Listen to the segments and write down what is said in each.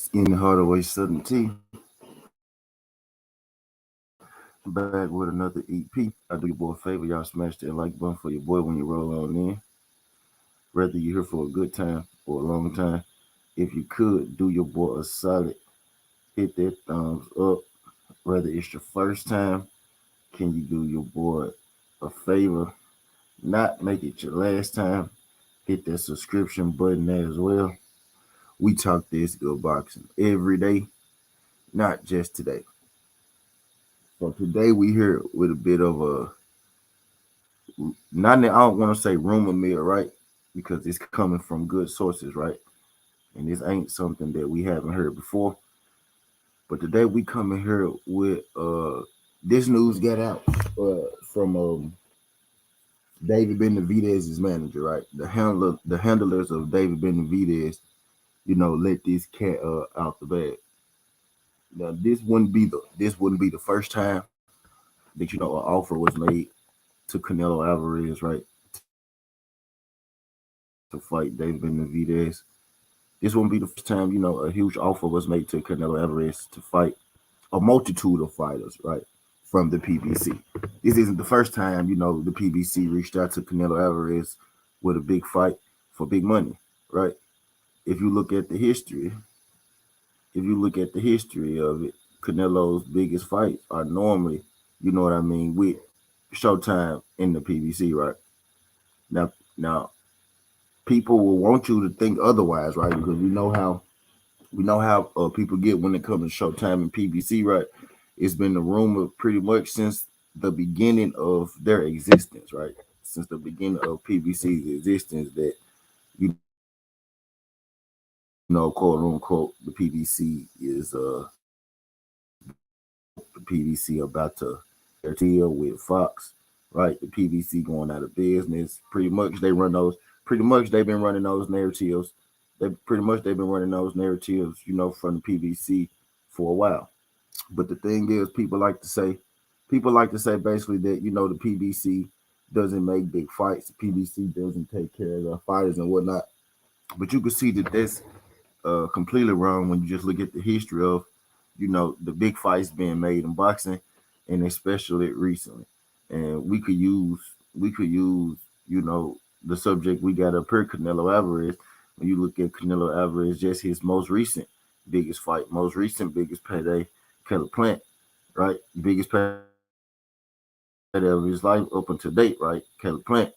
Skinny Hardaway Southern T. Back with another EP. I do your boy a favor, y'all smash that like button for your boy when you roll on in. Whether you're here for a good time or a long time, if you could do your boy a solid, hit that thumbs up. Whether it's your first time, can you do your boy a favor? Not make it your last time. Hit that subscription button as well. We talk this good boxing every day, not just today. So today we here with a bit of a not I don't want to say rumor mill, right? Because it's coming from good sources, right? And this ain't something that we haven't heard before. But today we coming here with this news got out from David Benavidez's manager, right? The handlers of David Benavidez, let this cat out the bag. Now this wouldn't be the first time that an offer was made to Canelo Alvarez, right? To fight David Benavidez. This won't be the first time, a huge offer was made to Canelo Alvarez to fight a multitude of fighters, right, from the PBC. This isn't the first time, the PBC reached out to Canelo Alvarez with a big fight for big money, right? If you look at the history, of it, Canelo's biggest fights are normally, with Showtime in the PBC, right? Now, people will want you to think otherwise, right? Because we know how people get when it comes to Showtime and PBC, right? It's been the rumor pretty much since the beginning of their existence, right? Since the beginning of PBC's existence, that quote unquote, the PBC is the PBC about to deal with Fox, right? The PBC going out of business. Pretty much they run those. Pretty much they've been running those narratives. They've been running those narratives, from the PBC for a while. But the thing is, people like to say basically that the PBC doesn't make big fights. The PBC doesn't take care of the fighters and whatnot. But you can see that that's completely wrong when you just look at the history of the big fights being made in boxing, and especially recently. And we could use the subject we got up here, Canelo Alvarez. When you look at Canelo Alvarez, just his most recent biggest fight, most recent biggest payday, Caleb Plant, right? Biggest payday of his life up until date, right? Caleb Plant.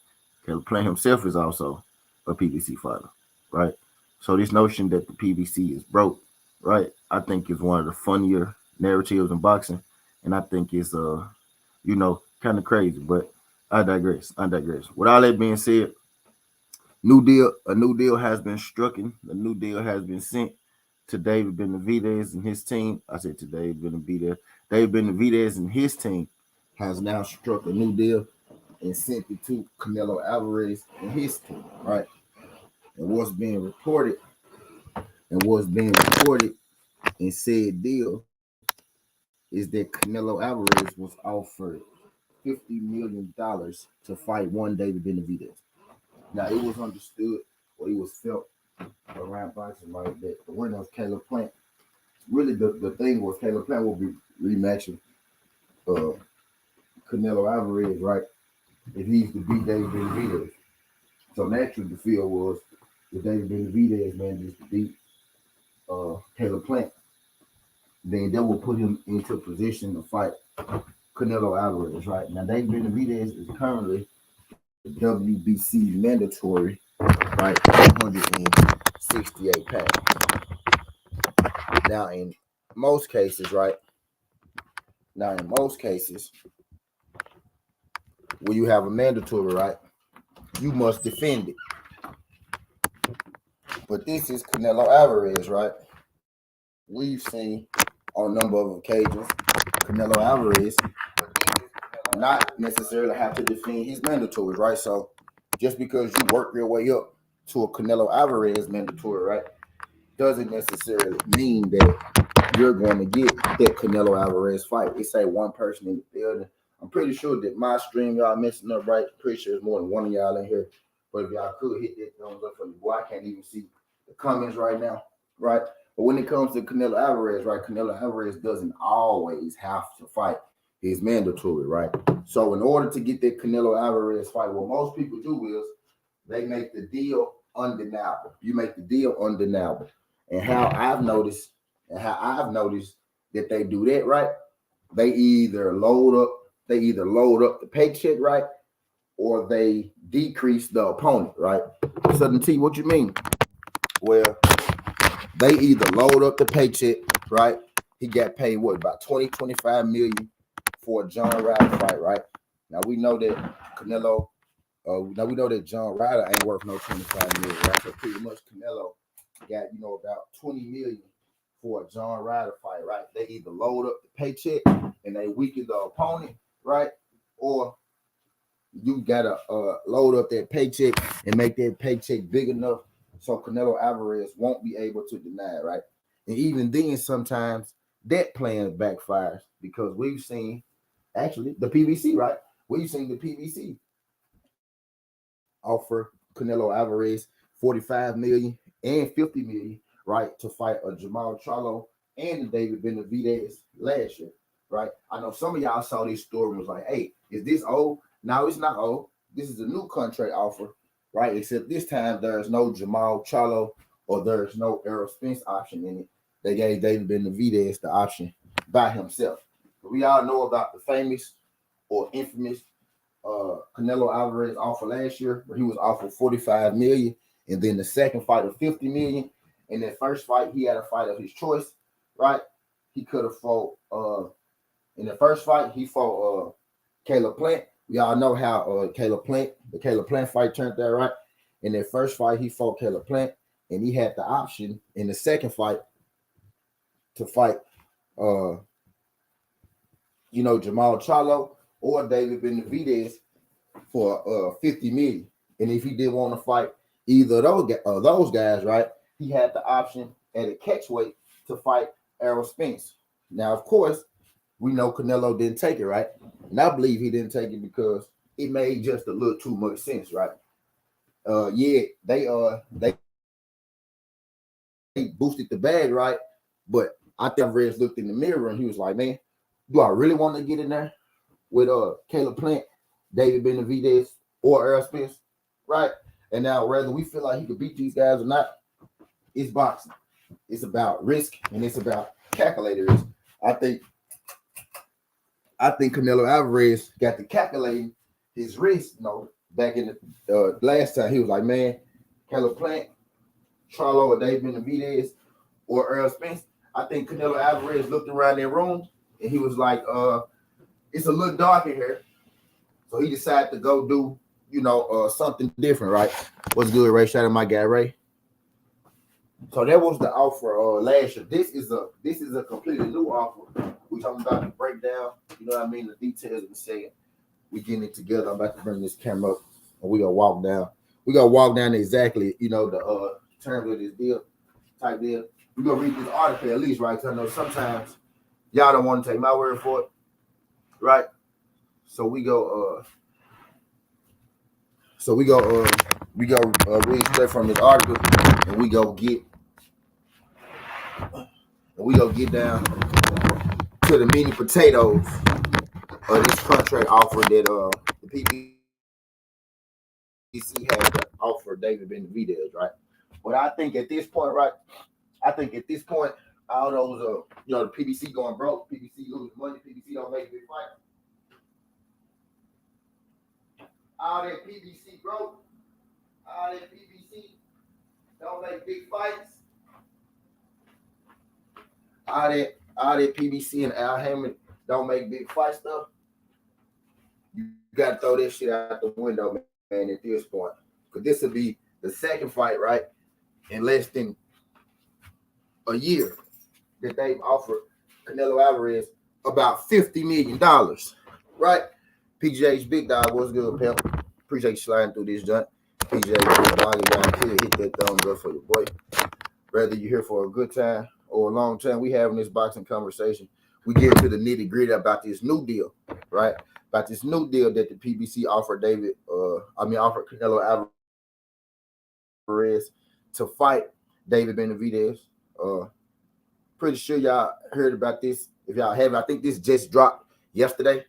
Caleb Plant himself is also a PBC fighter, right? So this notion that the PBC is broke, right? I think is one of the funnier narratives in boxing, and I think it's kind of crazy. But I digress. With all that being said, a new deal has been struck. A new deal has been sent to David Benavidez and his team. I said to David Benavidez. David Benavidez and his team has now struck a new deal and sent it to Canelo Alvarez and his team, right? And what's being reported in said deal is that Canelo Alvarez was offered $50 million to fight one David Benavidez. Now it was understood, or it was felt around boxing, right, that the winner of Caleb Plant, really the thing was Caleb Plant will be rematching uh, Canelo Alvarez, right, if he's to beat David Benavidez. So naturally the feel was the David Benavidez man is to beat Caleb Plant, then that will put him into position to fight Canelo Alvarez, right? Now, David Benavidez is currently the WBC mandatory, right, 168 pounds. Now, in most cases, right, when you have a mandatory, right, you must defend it. But this is Canelo Alvarez, right? We've seen on a number of occasions Canelo Alvarez not necessarily have to defend his mandatories, right? So just because you work your way up to a Canelo Alvarez mandatory, right, doesn't necessarily mean that you're going to get that Canelo Alvarez fight. It's a one person in the building. I'm pretty sure that my stream y'all messing up, right? Pretty sure there's more than one of y'all in here. But if y'all could hit that thumbs up for me, boy, I can't even see the comments right now, right? But when it comes to Canelo Alvarez, right, Canelo Alvarez doesn't always have to fight. It's mandatory, right? So in order to get that Canelo Alvarez fight, what most people do is they make the deal undeniable. You make the deal undeniable. And how I've noticed that they do that, right? They either load up the paycheck, right? Or they decrease the opponent, right? Southern T, what you mean? Well, they either load up the paycheck, right? He got paid what, about 25 million for a John Ryder fight, right? Now we know that Canelo, now we know that John Ryder ain't worth no 25 million, right? So pretty much Canelo got, about 20 million for a John Ryder fight, right? They either load up the paycheck and they weaken the opponent, right? Or you gotta load up that paycheck and make that paycheck big enough so Canelo Alvarez won't be able to deny it, right? And even then, sometimes that plan backfires because we've seen actually the PBC, right? We've seen the PBC offer Canelo Alvarez 45 million and 50 million, right, to fight a Jamal Charlo and David Benavidez last year, right? I know some of y'all saw this story and was like, hey, is this old? No, it's not old. This is a new contract offer, right? Except this time there's no Jamal Charlo or there's no Errol Spence option in it. They gave David Benavidez the option by himself. But we all know about the famous or infamous Canelo Alvarez offer last year, where he was offered 45 million, and then the second fight of 50 million. In that first fight, he had a fight of his choice, right? He could have fought in the first fight, he fought Caleb Plant. We all know how the Caleb Plant fight turned out, right? In that first fight, he fought Caleb Plant, and he had the option in the second fight to fight Jamal Charlo or David Benavidez for 50 million. And if he did want to fight either of those guys, right, he had the option at a catchweight to fight Errol Spence. Now, of course, we know Canelo didn't take it, right? And I believe he didn't take it because it made just a little too much sense, right? They boosted the bag, right? But I think Alvarez looked in the mirror and he was like, man, do I really want to get in there with Caleb Plant, David Benavidez, or Errol Spence, right? And now whether we feel like he could beat these guys or not, it's boxing. It's about risk and it's about calculated risk. I think Canelo Alvarez got to calculating his risk, back in the last time. He was like, man, Caleb Plant, Charlo, or David Benavidez, or Errol Spence. I think Canelo Alvarez looked around their room and he was like, it's a little dark in here. So he decided to go do, something different, right? What's good, Ray? Shout out my guy, Ray. So that was the offer last year. This is a completely new offer. We're talking about the breakdown, the details in a second. We getting it together. I'm about to bring this camera up and we're gonna walk down. We're gonna walk down exactly, the terms of this deal, type deal. We're gonna read this article at least, right? Because I know sometimes y'all don't want to take my word for it, right? So we go read straight from this article, and we go get down to the meat and potatoes of this contract offer that the PBC had to offer David Benavidez, right? But I think at this point, all those the PBC going broke, PBC losing money, PBC don't make big fights. All that PBC broke, all that PBC don't make big fights. All that PBC and Al Haymon don't make big fight stuff. You got to throw this shit out the window, man, at this point. Because this will be the second fight, right, in less than a year that they've offered Canelo Alvarez about $50 million, right? PJ's Big Dog, what's good, pimp? Appreciate you sliding through this joint. PJ, Big Dog, down here, hit that thumbs up for your boy. Whether you're here for a good time or a long time, we having this boxing conversation. We get to the nitty gritty about this new deal, right? About this new deal that the PBC offered offered Canelo Alvarez to fight David Benavidez, pretty sure y'all heard about this. If y'all haven't, I think this just dropped yesterday.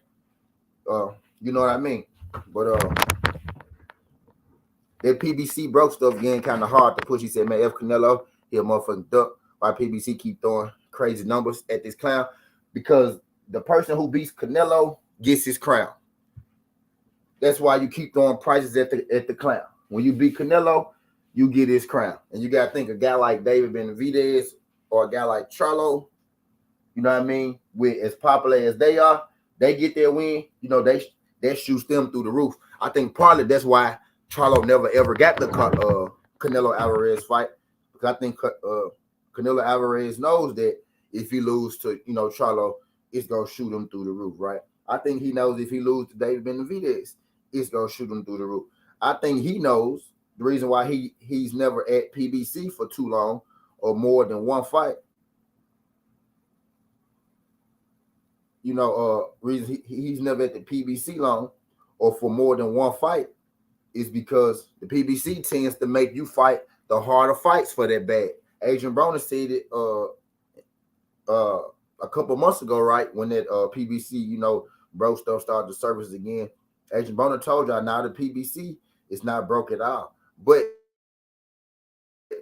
You know what I mean? But that PBC broke stuff getting kind of hard to push. He said, man, F Canelo, he a motherfucking duck. Why PBC keep throwing crazy numbers at this clown? Because the person who beats Canelo gets his crown. That's why you keep throwing prices at the clown. When you beat Canelo, you get his crown. And you got to think a guy like David Benavidez or a guy like Charlo, you know what I mean, with as popular as they are, they get their win, you know, that shoots them through the roof. I think partly that's why Charlo never ever got the Canelo Alvarez fight, because I think Canelo Alvarez knows that if he lose to, you know, Charlo, it's gonna shoot him through the roof, right? I think he knows if he lose to David Benavidez, it's gonna shoot him through the roof. I think he knows the reason why he's never at PBC for too long or more than one fight. You know, reason he's never at the PBC long or for more than one fight is because the PBC tends to make you fight the harder fights for that bag. Adrian Broner said it a couple months ago, right? When that PBC, you know, bro stuff started to surface again. Adrian Broner told y'all now the PBC is not broke at all. But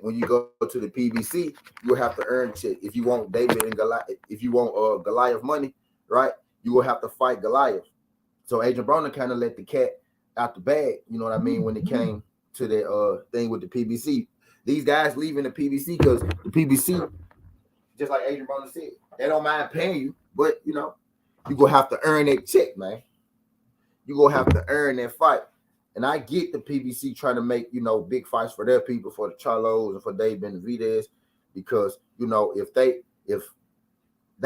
when you go to the PBC, you have to earn shit. If you want David and Goliath, if you want Goliath money, right, you will have to fight Goliath. So Adrian Broner kind of let the cat out the bag, you know what I mean, when it came to that thing with the PBC. These guys leaving the PBC because the PBC, just like Adrian Broner said, they don't mind paying you, but you know, you're gonna have to earn that check, man. You're gonna have to earn that fight. And I get the PBC trying to make, you know, big fights for their people, for the Charlos and for Dave Benavidez, because, you know, if they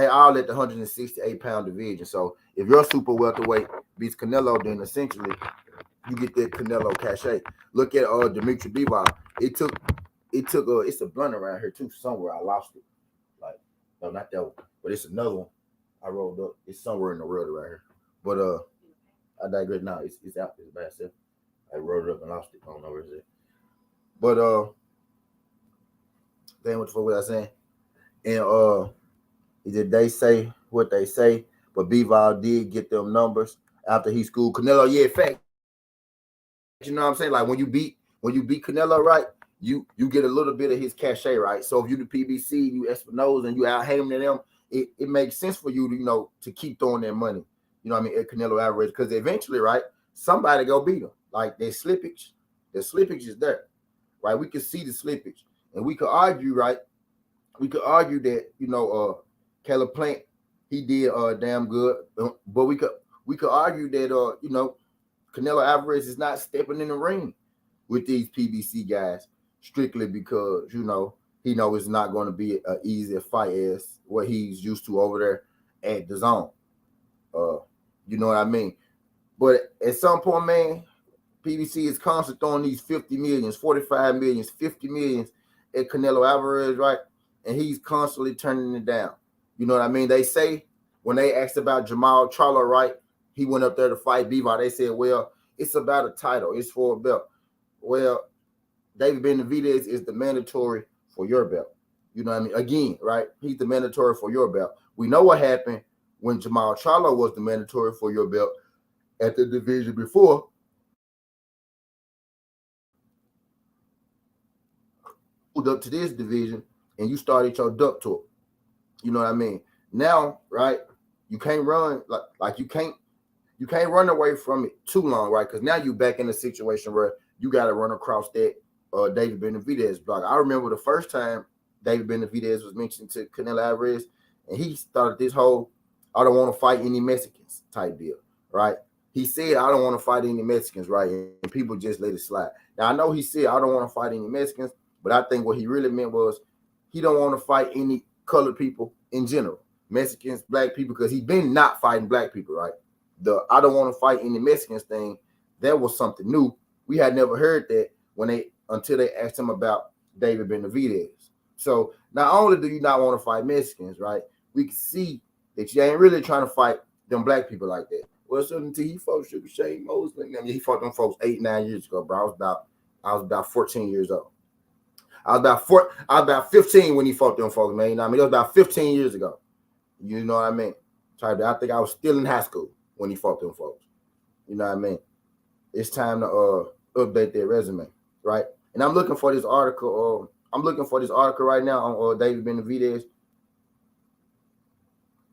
all at the 168-pound division. So if your super welterweight beats Canelo, then essentially you get that Canelo cachet. Look at Dimitri Bivol. It took it's a blunt around here too somewhere. I lost it. Like, no, not that one, but it's another one. I rolled up. It's somewhere in the world around here. But I digress now. It's out there by itself. I wrote it up and lost it. I don't know where it's at. But then what the fuck was I saying? And they say what they say, but Bivol did get them numbers after he schooled Canelo. Yeah, in fact, you know what I'm saying? Like when you beat Canelo, right? You get a little bit of his cachet, right? So if you the PBC, you Espinosa, and you out Haymon them, it makes sense for you to, you know, to keep throwing that money. You know what I mean? At Canelo Alvarez, because eventually, right, somebody go beat him. Like their slippage is there, right? We can see the slippage, and we could argue, right? We could argue that, you know, Caleb Plant, he did damn good, but we could argue that you know, Canelo Alvarez is not stepping in the ring with these PBC guys strictly because, you know, he knows it's not going to be an easy fight as what he's used to over there at the zone. You know what I mean? But at some point, man, PBC is constantly throwing these 50 millions, 45 millions, 50 millions at Canelo Alvarez, right? And he's constantly turning it down. You know what I mean? They say when they asked about Jamal Charlo, right? He went up there to fight Bivol. They said, well, it's about a title. It's for a belt. Well, David Benavidez is the mandatory for your belt. You know what I mean? Again, right? He's the mandatory for your belt. We know what happened when Jamal Charlo was the mandatory for your belt at the division before. Up to this division and you started your duck tour. You know what I mean? Now, right? You can't run like you can't run away from it too long, right? Because now you back in a situation where you got to run across that David Benavidez block. I remember the first time David Benavidez was mentioned to Canelo Alvarez, and he started this whole "I don't want to fight any Mexicans" type deal, right? He said, "I don't want to fight any Mexicans," right? And people just let it slide. Now I know he said, "I don't want to fight any Mexicans," but I think what he really meant was he don't want to fight any colored people in general, Mexicans, black people, because he's been not fighting black people, right? The "I don't want to fight any Mexicans" thing, that was something new. We had never heard that until they asked him about David Benavidez. So not only do you not want to fight Mexicans, right? We can see that you ain't really trying to fight them black people like that. Well, so until he fought Sugar Shane Mosley, I mean, he fought them folks 8-9 years ago, bro. I was about 14 years old. I was about 15 when he fought them folks, man. You know what I mean? It was about 15 years ago. You know what I mean? I think I was still in high school when he fought them folks. You know what I mean? It's time to update their resume, right? And I'm looking for this article. I'm looking for this article right now on David Benavidez.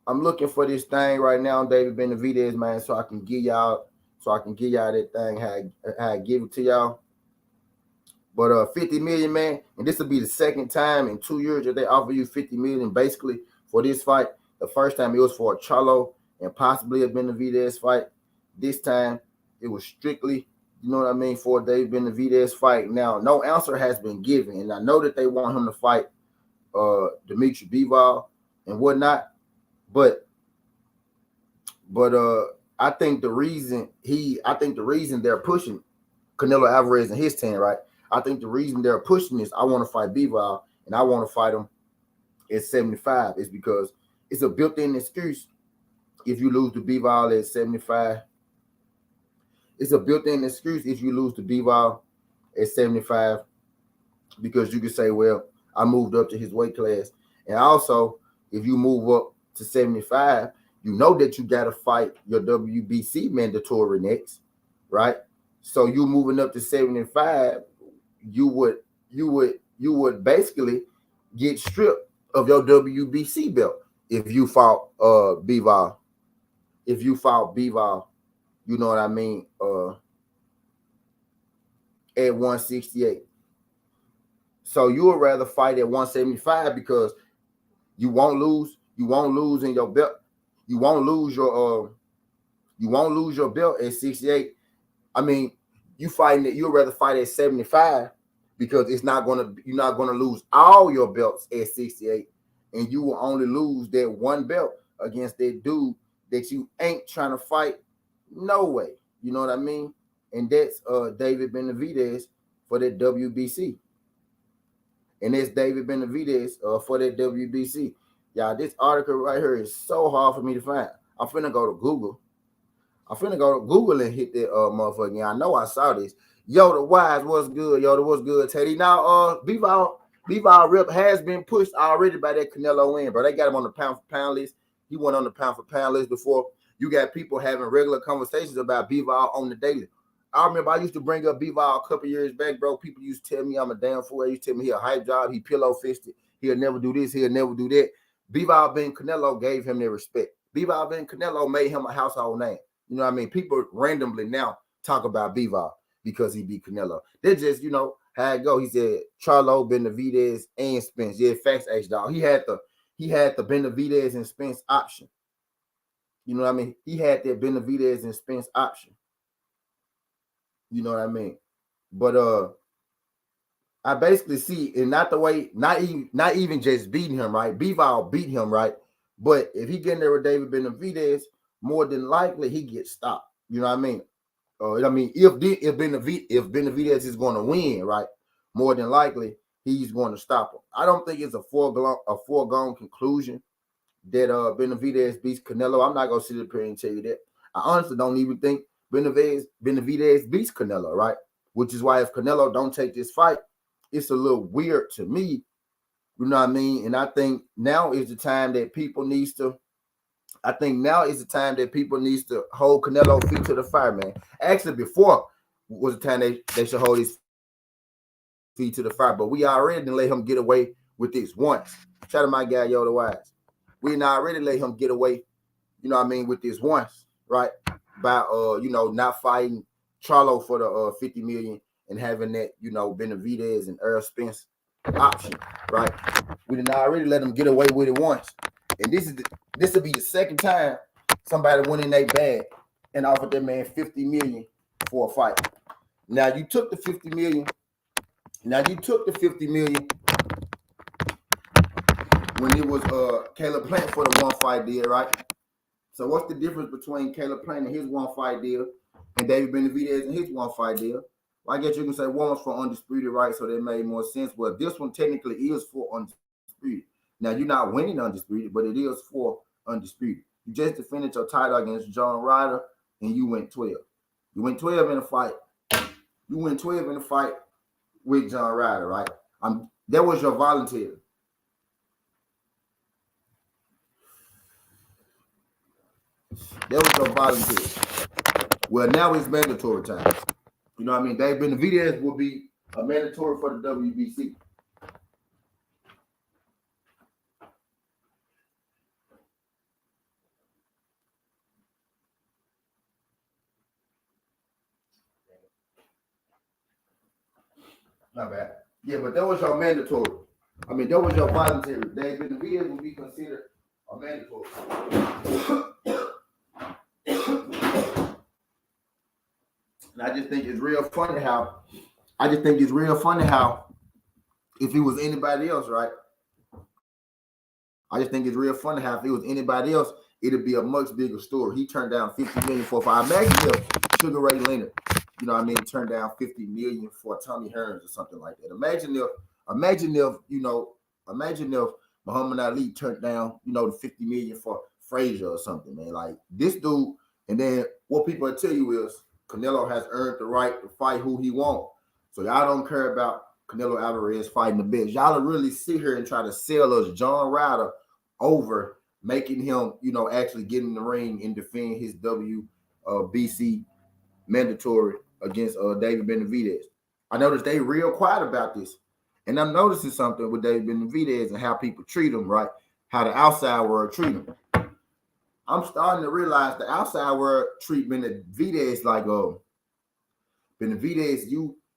I'm looking for this thing right now on David Benavidez, man, so I can give y'all that thing how I give it to y'all. But 50 million, man, and this will be the second time in 2 years that they offer you 50 million basically for this fight. The first time it was for a Charlo and possibly a Benavidez fight. This time it was strictly, you know what I mean, for a David Benavidez fight. Now, no answer has been given, and I know that they want him to fight Dimitri Bivol and whatnot, but I think the reason they're pushing Canelo Alvarez in his 10, right? I think the reason they're pushing this, I want to fight Bivol and I want to fight him at 75, is because it's a built-in excuse if you lose to Bivol at 75. It's a built-in excuse if you lose to Bivol at 75, because you can say, well, I moved up to his weight class. And also, if you move up to 75, you know that you got to fight your WBC mandatory next, right? So you moving up to 75, you would basically get stripped of your WBC belt if you fought Bivol. If you fought Bivol, you know what I mean, at 168. So you would rather fight at 175 because you won't lose in your belt. You won't lose your belt at 68. I mean, you'd rather fight at 75 because you're not gonna lose all your belts at 68, and you will only lose that one belt against that dude that you ain't trying to fight. No way. You know what I mean? And that's David Benavidez for that WBC. And that's David Benavidez for that WBC. Y'all, this article right here is so hard for me to find. I'm finna go to Google. And hit that motherfucker. I know I saw this. Yo, the Wise, what's good? Yo, what's good, Teddy? Now, Bivol rep has been pushed already by that Canelo win, bro. They got him on the pound for pound list. He went on the pound for pound list before. You got people having regular conversations about Bivol on the daily. I remember I used to bring up Bivol a couple years back, bro. People used to tell me I'm a damn fool. They used to tell me he a hype job. He pillow fisted. He'll never do this. He'll never do that. Bivol Ben Canelo gave him their respect. Bivol Ben Canelo made him a household name. You know what I mean? People randomly now talk about Bivol because he beat Canelo. They're just, you know, how it go. He said Charlo, Benavidez, and Spence. Yeah, facts, H-Dog. He had the Benavidez and Spence option. You know what I mean? He had that Benavidez and Spence option. You know what I mean? But I basically see, and not even just beating him, right? Bivol beat him, right? But if he get in there with David Benavidez, more than likely he gets stopped. You know what I mean? If Benavidez is going to win, right? More than likely he's going to stop him. I don't think it's a foregone conclusion that Benavidez beats Canelo. I'm not gonna sit up here and tell you that. I honestly don't even think Benavidez beats Canelo, right? Which is why if Canelo don't take this fight, it's a little weird to me. You know what I mean? And I think now is the time that people needs to hold Canelo feet to the fire, man. Actually, before was the time they should hold his feet to the fire, but we already let him get away with this once. Shout out to my guy, Yo the Wise. We already let him get away, you know what I mean, with this once, right? By not fighting Charlo for the 50 million and having that, you know, Benavidez and Earl Spence option, right? We did already let him get away with it once. And this will be the second time somebody went in their bag and offered that man 50 million for a fight. Now you took the 50 million. When it was Caleb Plant for the one fight deal, right? So what's the difference between Caleb Plant and his one fight deal and David Benavidez and his one fight deal? Well, I guess you can say one was for Undisputed, right? So that made more sense. Well, this one technically is for Undisputed. Now, you're not winning Undisputed, but it is for Undisputed. You just defended your title against John Ryder, and you went 12. You went 12 in a fight. You went 12 in a fight with John Ryder, right? That was your voluntary. That was your voluntary. Well, now it's mandatory time. You know what I mean? Dave Benavidez will be a mandatory for the WBC. Not bad. Yeah, but that was your mandatory. I mean, that was your voluntary. Dave Benavidez will be considered a mandatory. And I just think it's real funny how if it was anybody else, right? I just think it's real funny how if it was anybody else, it'd be a much bigger story. He turned down 50 million for a fight. Imagine if Sugar Ray Leonard, you know what I mean, turned down 50 million for Tommy Hearns or something like that. Imagine if Muhammad Ali turned down, the 50 million for Frazier or something, man. Like this dude, and then what people will tell you is Canelo has earned the right to fight who he wants. So y'all don't care about Canelo Alvarez fighting the best. Y'all will really sit here and try to sell us John Ryder over making him, actually get in the ring and defend his WBC mandatory against David Benavidez. I noticed they real quiet about this. And I'm noticing something with David Benavidez and how people treat him, right? How the outside world treat him. I'm starting to realize the outside world treat Benavidez like, Benavidez,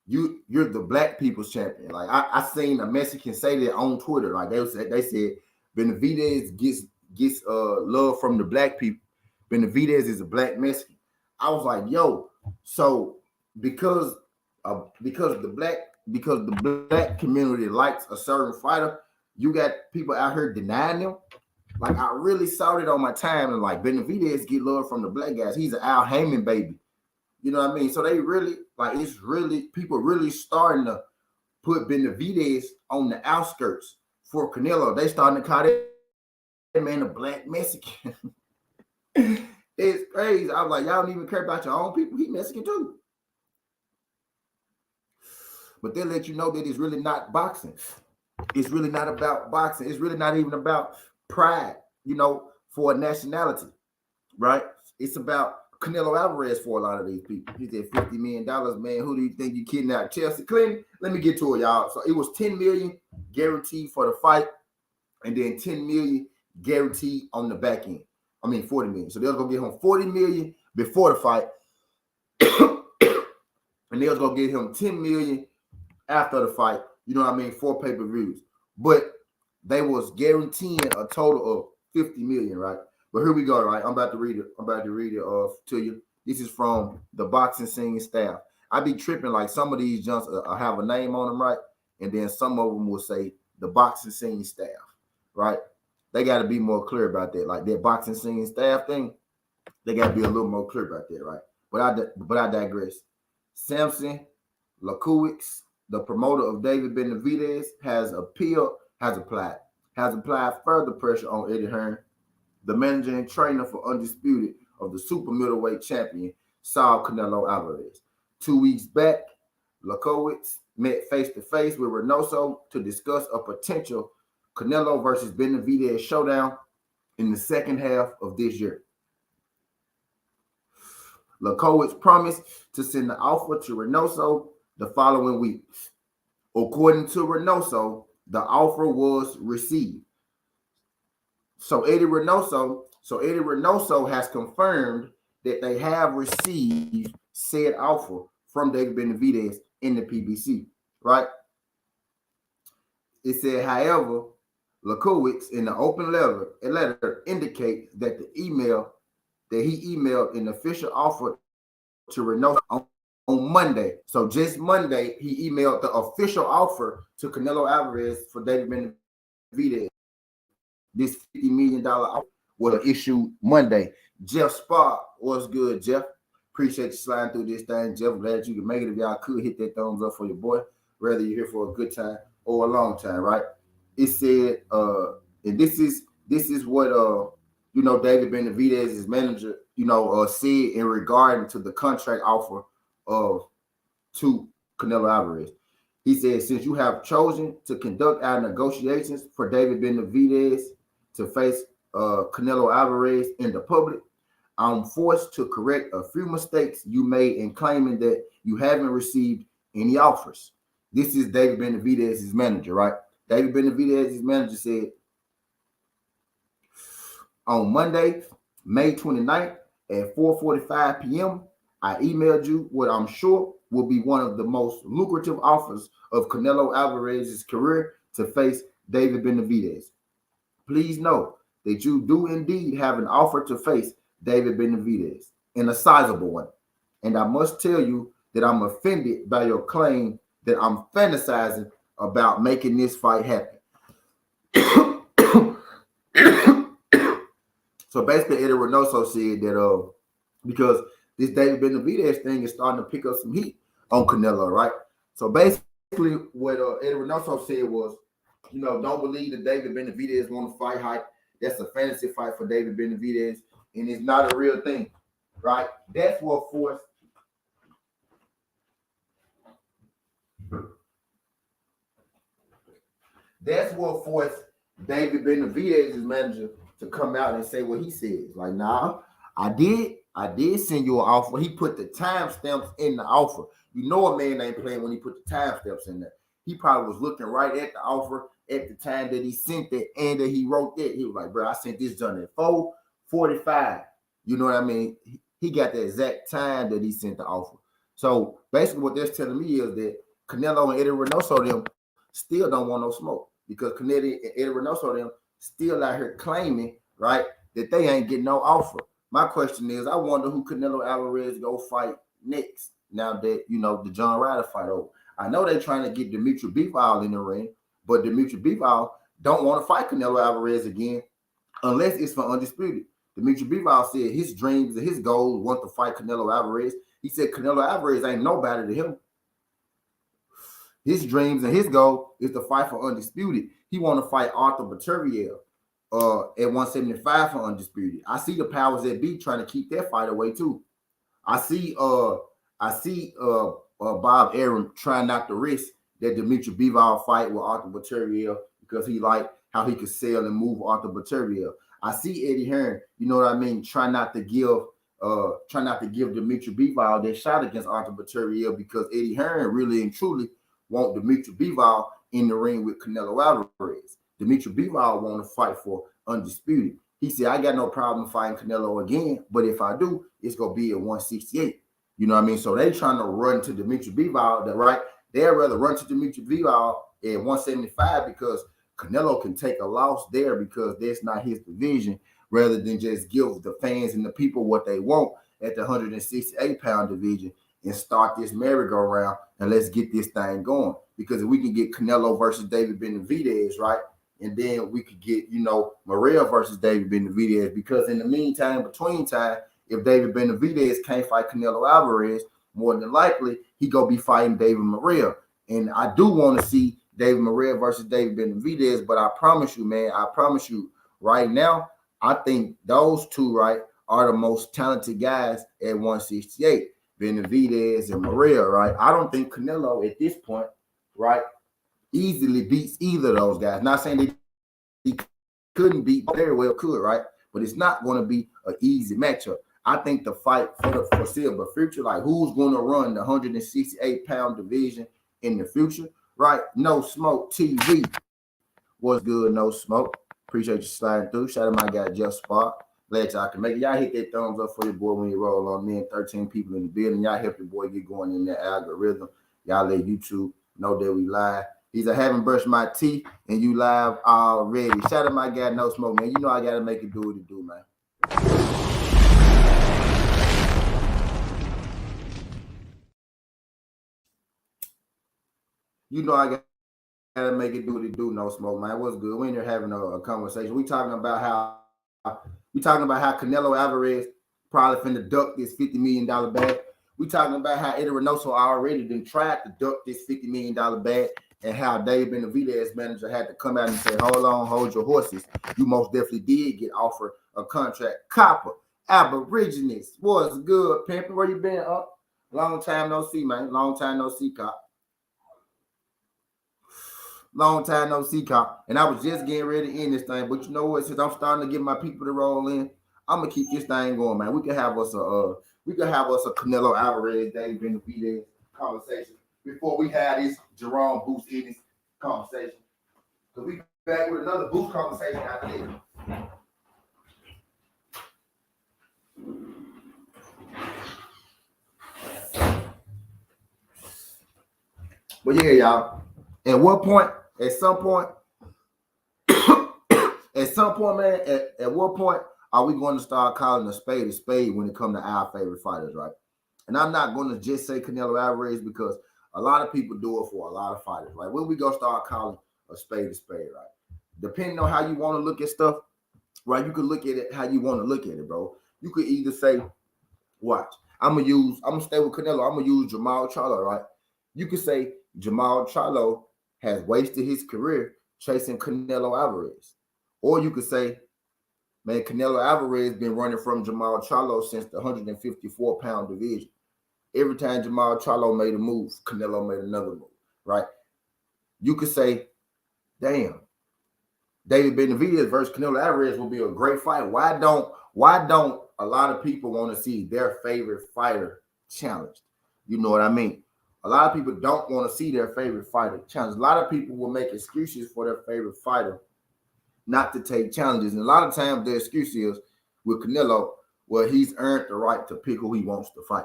you're the black people's champion. Like I seen a Mexican say that on Twitter. Like they said Benavidez gets love from the black people. Benavidez is a black Mexican. I was like, yo, so because the black community likes a certain fighter, you got people out here denying them. Like I really saw it on my time, and like Benavidez get love from the black guys. He's an Al Haymon baby. You know what I mean? So they really people really starting to put Benavidez on the outskirts for Canelo. They starting to call that man a black Mexican. It's crazy. I was like, y'all don't even care about your own people. He Mexican too. But they let you know that it's really not boxing. It's really not about boxing. It's really not even about pride, for a nationality, right? It's about Canelo Alvarez for a lot of these people. He said $50 million, man. Who do you think you kidnapped? Chelsea Clinton? Let me get to it, y'all. So it was $10 million guaranteed for the fight, and then $10 million guaranteed on the back end. I mean, $40 million. So they'll go get him $40 million before the fight, and they'll go get him $10 million after the fight. You know what I mean? 4 pay-per-views. But they was guaranteeing a total of $50 million, right? But here we go, right? I'm about to read it to you. This is from the boxing scene staff. I be tripping like some of these jumps have a name on them, right? And then some of them will say the boxing scene staff, right? They got to be more clear about that. Like that boxing scene staff thing, they got to be a little more clear about that, right? But I digress. Samson Lakowicz, the promoter of David Benavidez, has applied further pressure on Eddie Hearn, the manager and trainer for Undisputed of the super middleweight champion, Saul Canelo Alvarez. 2 weeks back, Lakowicz met face-to-face with Reynoso to discuss a potential Canelo versus Benavidez showdown in the second half of this year. Lakowicz promised to send the offer to Reynoso the following week. According to Reynoso, the offer was received. So Eddie Reynoso has confirmed that they have received said offer from David Benavidez in the PBC, right? It said, however, Lakowicz in the open letter indicates that the email that he emailed an official offer to Reynoso on Monday. So just Monday, he emailed the official offer to Canelo Alvarez for David Benavidez. This $50 million offer was issued Monday. Jeff Spark, what's good, Jeff? Appreciate you sliding through this thing, Jeff. Glad you could make it. If y'all could, hit that thumbs up for your boy, whether you're here for a good time or a long time, right? It said, and this is what David Benavidez's manager, said in regard to the contract offer to Canelo Alvarez. He said, since you have chosen to conduct our negotiations for David Benavidez to face Canelo Alvarez in the public, I'm forced to correct a few mistakes you made in claiming that you haven't received any offers. This is David Benavidez's manager, right? David Benavidez's manager said, on Monday, May 29th at 4:45 p.m., I emailed you what I'm sure will be one of the most lucrative offers of Canelo Alvarez's career to face David Benavidez. Please know that you do indeed have an offer to face David Benavidez, and a sizable one. And I must tell you that I'm offended by your claim that I'm fantasizing about making this fight happen. So basically, Eddie Reynoso said that because this David Benavidez thing is starting to pick up some heat on Canelo, right? So basically, what Eddie Reynoso said was, don't believe that David Benavidez won the fight hype. That's a fantasy fight for David Benavidez, and it's not a real thing, right? That's what forced David Benavidez's manager to come out and say what he says. Like, nah, I did send you an offer. He put the timestamps in the offer. You know a man ain't playing when he put the timestamps in there. He probably was looking right at the offer at the time that he sent it and that he wrote that. He was like, bro, I sent this done at 4:45. You know what I mean? He got the exact time that he sent the offer. So basically what that's telling me is that Canelo and Eddie Reynoso them still don't want no smoke, because Canelo and Eddie Reynoso them still out here claiming, right, that they ain't getting no offer. My question is, I wonder who Canelo Alvarez go fight next now that, the John Ryder fight over. I know they're trying to get Dimitri Bivol in the ring, but Dimitri Bivol don't want to fight Canelo Alvarez again unless it's for Undisputed. Dimitri Bivol said his dreams and his goals want to fight Canelo Alvarez. He said Canelo Alvarez ain't nobody to him. His dreams and his goal is to fight for Undisputed. He want to fight Arthur Beterbiev at 175 for Undisputed. I see the powers that be trying to keep that fight away too. I see Bob Arum trying not to risk that Dimitri Bivol fight with Arthur Beterbiev because he liked how he could sell and move Arthur Beterbiev. I see Eddie Hearn, you know what I mean, try not to give Dimitri Bivol that shot against Arthur Beterbiev, because Eddie Hearn really and truly want Dimitri Bivol in the ring with Canelo Alvarez. Dimitri Bivol want to fight for Undisputed. He said, I got no problem fighting Canelo again, but if I do, it's going to be at 168. You know what I mean? So they trying to run to Dimitri Bivol, right? They'd rather run to Dimitri Bivol at 175 because Canelo can take a loss there because that's not his division, rather than just give the fans and the people what they want at the 168-pound division and start this merry-go-round and let's get this thing going. Because if we can get Canelo versus David Benavidez, right, and then we could get, Morrell versus David Benavidez, because in the meantime, between time, if David Benavidez can't fight Canelo Alvarez, more than likely, he going to be fighting David Morrell. And I do want to see David Morrell versus David Benavidez, but I promise you, man, right now, I think those two, right, are the most talented guys at 168, Benavidez and Morrell, right? I don't think Canelo at this point, right, easily beats either of those guys. Not saying that he couldn't beat, very well could, right? But it's not going to be an easy matchup. I think the fight for the foreseeable future, like who's going to run the 168-pound division in the future, right? No Smoke TV. What's good, No Smoke? Appreciate you sliding through. Shout out my guy, Jeff Spark. Glad y'all can make it. Y'all hit that thumbs up for your boy when you roll on. Me and 13 people in the building. Y'all help your boy get going in that algorithm. Y'all let YouTube know that we live. He's I haven't brushed my teeth and you live already. Shout out my guy, No Smoke, man. You know I got to make it do what it do, man. You know I gotta make it do what it do, No Smoke, man. What's good? We're in here having a conversation. We talking about how Canelo Alvarez probably finna duck this $50 million bag. We talking about how Eddie Reynoso already done tried to duck this $50 million bag, and how David Benavidez manager had to come out and say, hold on, hold your horses. You most definitely did get offered a contract. Copper, Aborigines, what's good, pimpin'? Where you been, up? Long time no see, man. Long time no see, Cop. Long time no see, Cop. And I was just getting ready to end this thing, but you know what? Since I'm starting to get my people to roll in, I'm gonna keep this thing going, man. We could have us a Canelo Alvarez, David Benavidez conversation before we have this Jerome Boost Ennis conversation. Because we back with another Boost conversation after this. But yeah, y'all. At some point, man, at what point are we going to start calling a spade when it comes to our favorite fighters, right? And I'm not going to just say Canelo Alvarez because a lot of people do it for a lot of fighters, right? When we going to start calling a spade, right? Depending on how you want to look at stuff, right? You can look at it how you want to look at it, bro. You could either say, watch, I'm gonna stay with Canelo. I'm gonna use Jamal Charlo, right? You could say Jamal Charlo has wasted his career chasing Canelo Alvarez. Or you could say, man, Canelo Alvarez been running from Jamal Charlo since the 154-pound division. Every time Jamal Charlo made a move, Canelo made another move, right? You could say, damn, David Benavidez versus Canelo Alvarez will be a great fight. Why don't a lot of people want to see their favorite fighter challenged? You know what I mean? A lot of people don't want to see their favorite fighter challenged. A lot of people will make excuses for their favorite fighter not to take challenges. And a lot of times the excuse is with Canelo, well, he's earned the right to pick who he wants to fight.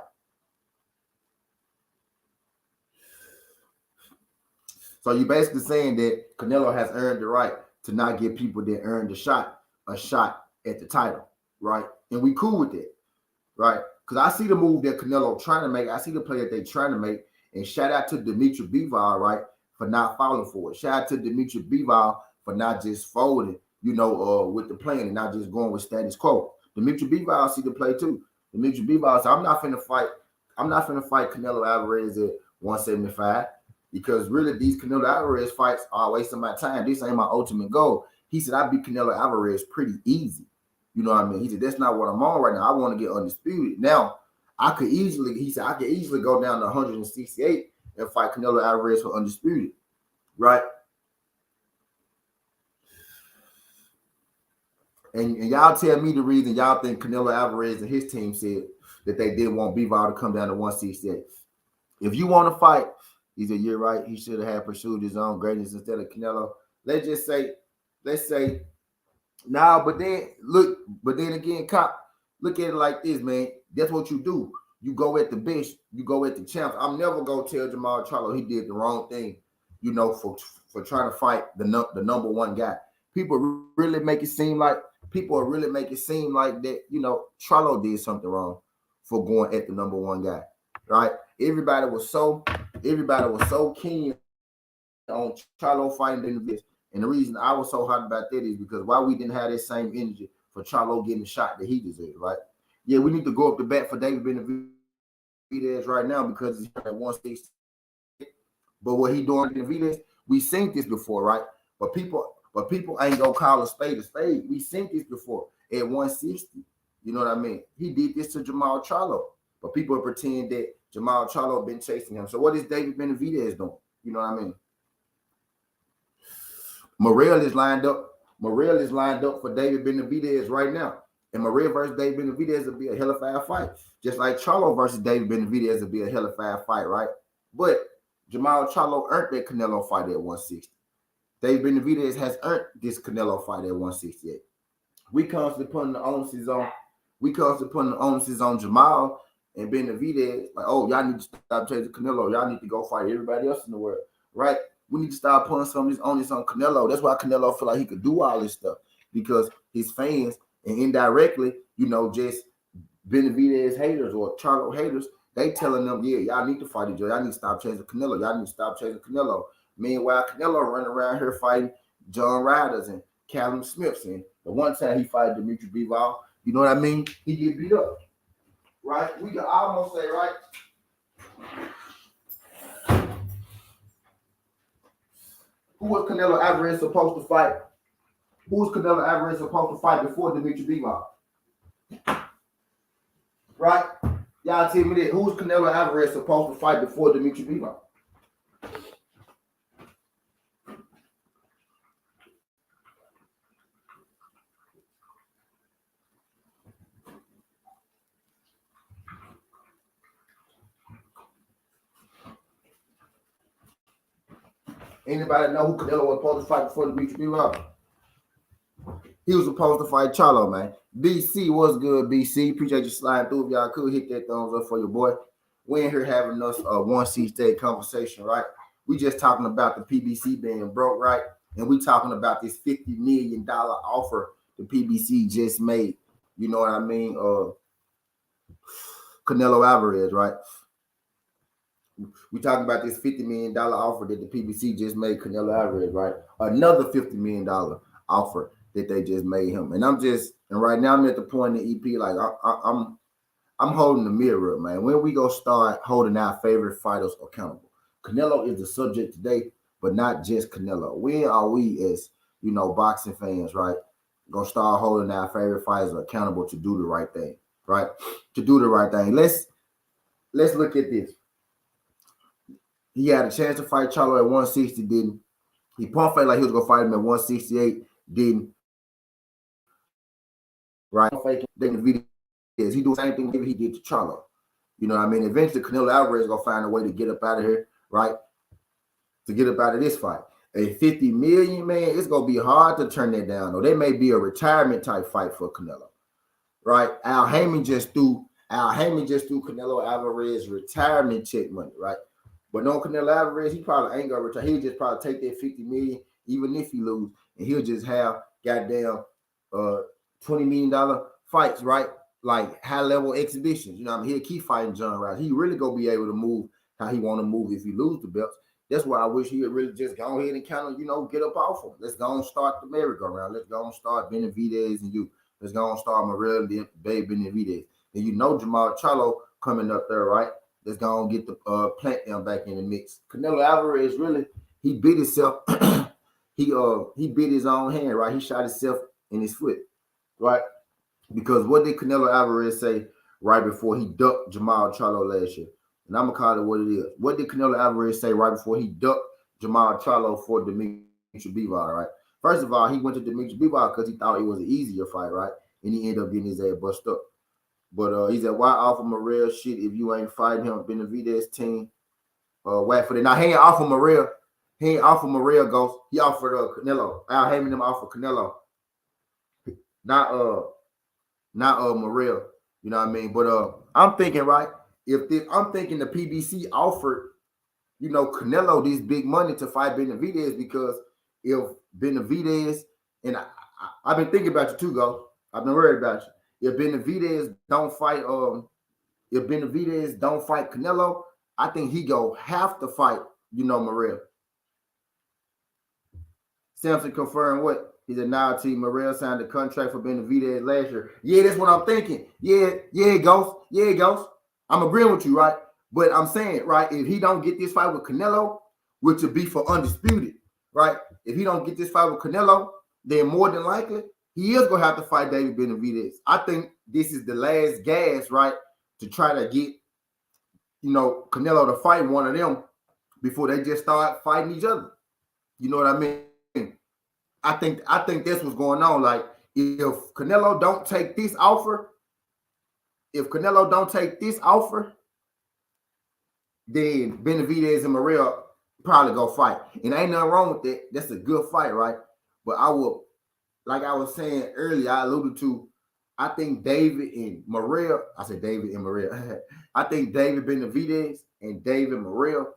So you're basically saying that Canelo has earned the right to not give people that earned a shot at the title, right? And we cool with that, right? Because I see the move that Canelo trying to make. I see the play that they trying to make. And shout out to Dimitri Bivol, right, for not falling for it. Shout out to Dimitri Bivol for not just folding, with the plan and not just going with status quo. Dimitri Bivol see the play too. Dimitri Bivol said, I'm not finna fight Canelo Alvarez at 175 because really these Canelo Alvarez fights are wasting my time. This ain't my ultimate goal. He said, I beat Canelo Alvarez pretty easy. You know what I mean? He said, that's not what I'm on right now. I want to get undisputed. Now, I could easily go down to 168 and fight Canelo Alvarez for undisputed, right? And y'all tell me the reason y'all think Canelo Alvarez and his team said that they didn't want Bivol to come down to 168. If you want to fight, he said, you're right. He should have pursued his own greatness instead of Canelo. Let's say, but then again, Cop, look at it like this, man. That's what you do. You go at the bench, you go at the champs. I'm never gonna tell Jamal Charlo he did the wrong thing, for trying to fight the number one guy. People are really make it seem like that, Charlo did something wrong for going at the number one guy, right? Everybody was so keen on Charlo fighting Benavidez. And the reason I was so hot about that is because why we didn't have that same energy for Charlo getting the shot that he deserved, right? Yeah, we need to go up the bat for David Benavidez right now because he's at 160. But what he doing Benavidez, we seen this before, right? But people ain't gonna call a spade a spade. We seen this before at 160. You know what I mean? He did this to Jamal Charlo, but people pretend that Jamal Charlo been chasing him. So what is David Benavidez doing? You know what I mean? Morrell is lined up for David Benavidez right now. And Morrell versus David Benavidez will be a hell of a fight. Just like Charlo versus David Benavidez will be a hell of a fight, right? But Jamal Charlo earned that Canelo fight at 160. David Benavidez has earned this Canelo fight at 168. We constantly putting the onuses on Jamal and Benavidez. Like, oh, y'all need to stop chasing Canelo. Y'all need to go fight everybody else in the world, right? We need to start putting some of this onus on Canelo. That's why Canelo feel like he could do all this stuff because his fans and indirectly, just Benavidez haters or Charlo haters, they telling them, yeah, y'all need to fight each other. Y'all need to stop chasing Canelo. Y'all need to stop chasing Canelo. Meanwhile, Canelo running around here fighting John Riders and Callum Smiths. And the one time he fought Dimitri Bivol, you know what I mean? He get beat up, right? We can almost say, right? Who was Canelo Alvarez supposed to fight? Who was Canelo Alvarez supposed to fight before Dimitri Bivol? Right? Y'all tell me that. Who was Canelo Alvarez supposed to fight before Dimitri Bivol? Anybody know who Canelo was supposed to fight before the Benavidez? He was supposed to fight Charlo, man. BC, what's good, BC? Appreciate you sliding through. If y'all could hit that thumbs up for your boy. We in here having us a 1C state conversation, right? We just talking about the PBC being broke, right? And we talking about this $50 million offer the PBC just made. You know what I mean? Canelo Alvarez, right? We talking about this $50 million offer that the PBC just made Canelo Alvarez, right? Another $50 million offer that they just made him. And right now I'm at the point in the EP, like I'm holding the mirror up, man. When we go start holding our favorite fighters accountable? Canelo is the subject today, but not just Canelo. When are we, as you know, boxing fans, right, gonna start holding our favorite fighters accountable to do the right thing, right? To do the right thing. Let's look at this. He had a chance to fight Charlo at 160, didn't. He pumped fake like he was gonna fight him at 168, didn't. Right? Benavidez. He do the same thing he did to Charlo. You know what I mean? Eventually, Canelo Alvarez is gonna find a way to get up out of here, right? To get up out of this fight. A 50 million, man, it's gonna be hard to turn that down. Though, they may be a retirement type fight for Canelo, right? Haymon just threw Canelo Alvarez retirement check money, right? But no, Canelo Alvarez, he probably ain't gonna retire. He'll just probably take that 50 million, even if he lose, and he'll just have goddamn $20 million fights, right? Like high-level exhibitions. You know what I mean? He'll keep fighting John Rice. He really gonna be able to move how he want to move if he lose the belts. That's why I wish he would really just go ahead and kind of, you know, get up off him. Let's go and start the merry-go-round. Let's go and start Benavidez and you. Let's go and start Morrell and Babe Benavidez. And you know Jamal Charlo coming up there, right? Let's go and get the plant down back in the mix. Canelo Alvarez really, he bit himself. he bit his own hand, right? He shot himself in his foot, right? Because what did Canelo Alvarez say right before he ducked Jamal Charlo last year? And I'm going to call it what it is. What did Canelo Alvarez say right before he ducked Jamal Charlo for Benavidez, right? First of all, he went to Benavidez because he thought it was an easier fight, right? And he ended up getting his ass busted up. But he said, why offer Morrell shit if you ain't fighting him? Benavidez team. Wait for that. Now, he ain't offer Morrell. He ain't offer Morrell, Ghost. He offered Canelo. Haymon them offered Canelo. Not Morrell. You know what I mean? But I'm thinking, right? I'm thinking the PBC offered, you know, Canelo this big money to fight Benavidez, because if Benavidez, and I've been thinking about you too, Ghost. I've been worried about you. If Benavidez don't fight Canelo, I think he go have to fight, you know, Morrell. Samson confirmed what? He said, nah, T. Morrell signed a contract for Benavidez last year. Yeah, that's what I'm thinking. Yeah, Ghost. Yeah, Ghost. I'm agreeing with you, right? But I'm saying, right, if he don't get this fight with Canelo, which would be for Undisputed, right? If he don't get this fight with Canelo, then more than likely, he is going to have to fight David Benavidez. I think this is the last gas, right, to try to get, you know, Canelo to fight one of them before they just start fighting each other. You know what I mean? I think that's what's going on. Like, if Canelo don't take this offer, then Benavidez and Morrell probably go fight. And ain't nothing wrong with that. That's a good fight, right? But I will, like I was saying earlier, I alluded to, I think David and Morrell, I said David and Morrell. I think David Benavidez and David Morrell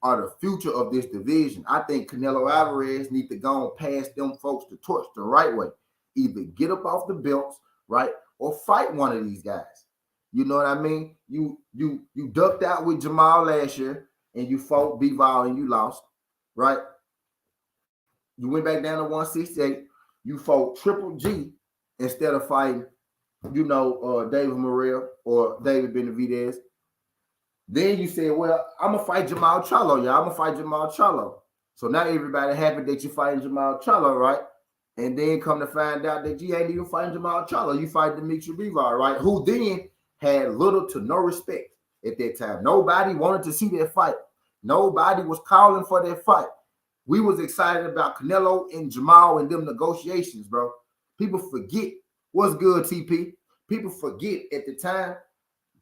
are the future of this division. I think Canelo Alvarez need to go and pass them folks the torch the right way. Either get up off the belts, right, or fight one of these guys. You know what I mean? You ducked out with Jamal last year and you fought B-Vol and you lost, right? You went back down to 168. You fought Triple G instead of fighting, you know, David Morrell or David Benavidez. Then you said, well, I'm going to fight Jamal Charlo, y'all. I'm going to fight Jamal Charlo. So now everybody happy that you're fighting Jamal Charlo, right? And then come to find out that you ain't even fighting Jamal Charlo. You fight Dimitri Bivol, right? Who then had little to no respect at that time. Nobody wanted to see that fight. Nobody was calling for that fight. We was excited about Canelo and Jamal and them negotiations, bro. People forget what's good, TP. People forget at the time.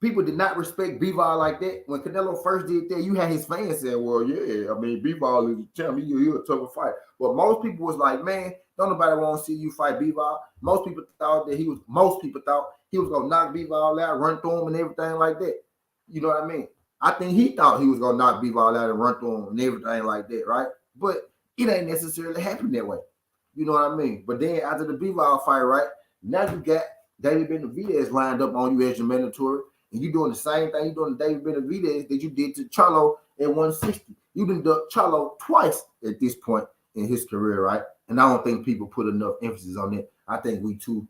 people did not respect B-Ball like that. When Canelo first did that, you had his fans saying, well, yeah, I mean, B-Ball is a champion. You're a tougher fight. But most people was like, man, don't nobody want to see you fight B-Ball. Most people thought he was going to knock B-Ball out, run through him and everything like that. You know what I mean? I think he thought he was going to knock B-Ball out and run through him and everything like that, right? But it ain't necessarily happened that way. You know what I mean? But then after the B-Ball fight, right, now you got David Benavidez lined up on you as your mandatory. And you doing the same thing you doing to David Benavidez that you did to Charlo at 160. You done ducked Charlo twice at this point in his career, right? And I don't think people put enough emphasis on that. I think we too